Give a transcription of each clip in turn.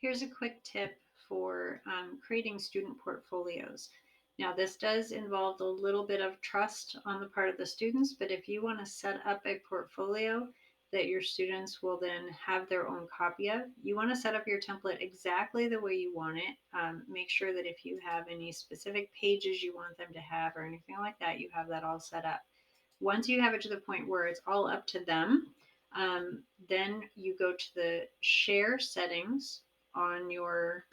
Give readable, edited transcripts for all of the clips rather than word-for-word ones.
Here's a quick tip for creating student portfolios. Now, this does involve a little bit of trust on the part of the students, but if you want to set up a portfolio that your students will then have their own copy of, you want to set up your template exactly the way you want it. Make sure that if you have any specific pages you want them to have or anything like that, you have that all set up. Once you have it to the point where it's all up to them, then you go to the share settings on your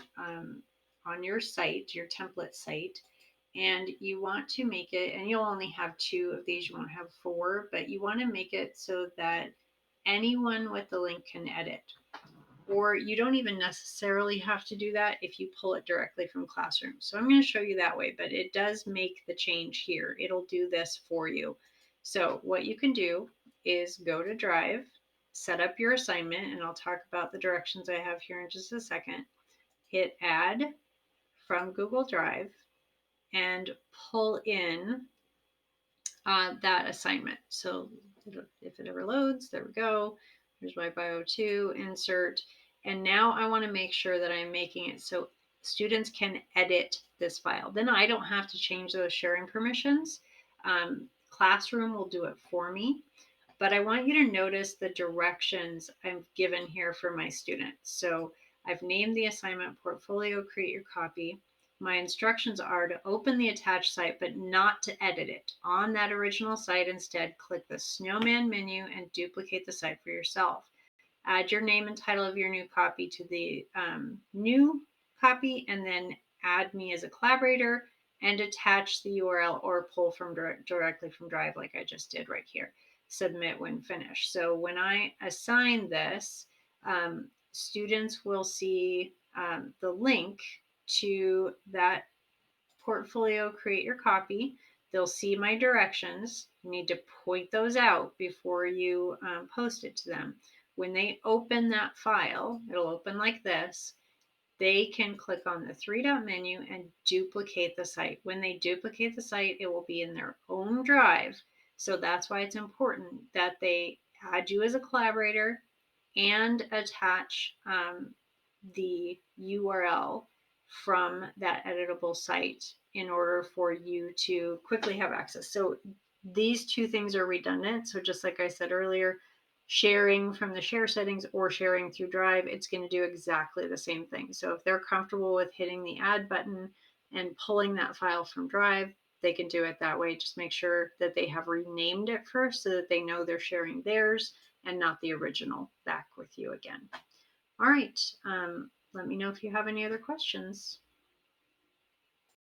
site, your template site, and you want to make it. And you'll only have two of these; you won't have four, but you want to make it so that anyone with the link can edit. Or you don't even necessarily have to do that if you pull it directly from Classroom. So I'm going to show you that way, but it does make the change here. It'll do this for you. So what you can do is go to Drive, set up your assignment, and I'll talk about the directions I have here in just a second. Hit Add from Google Drive and pull in that assignment. So if it ever loads, there we go. Here's my bio 2, insert. And now I want to make sure that I'm making it so students can edit this file. Then I don't have to change those sharing permissions. Classroom will do it for me. But I want you to notice the directions I've given here for my students. So I've named the assignment portfolio, create your copy. My instructions are to open the attached site, but not to edit it. On that original site, instead, click the snowman menu and duplicate the site for yourself. Add your name and title of your new copy to the new copy, and then add me as a collaborator and attach the URL or pull from directly from Drive like I just did right here. Submit when finished. So when I assign this, students will see the link to that portfolio, create your copy. They'll see my directions. You need to point those out before you post it to them. When they open that file, it'll open like this. They can click on the three dot menu and duplicate the site. When they duplicate the site, it will be in their own drive. So that's why it's important that they add you as a collaborator and attach the URL from that editable site in order for you to quickly have access. So these two things are redundant. So just like I said earlier, sharing from the share settings or sharing through Drive, it's going to do exactly the same thing. So if they're comfortable with hitting the add button and pulling that file from Drive, they can do it that way. Just make sure that they have renamed it first so that they know they're sharing theirs and not the original back with you again. All right. Let me know if you have any other questions.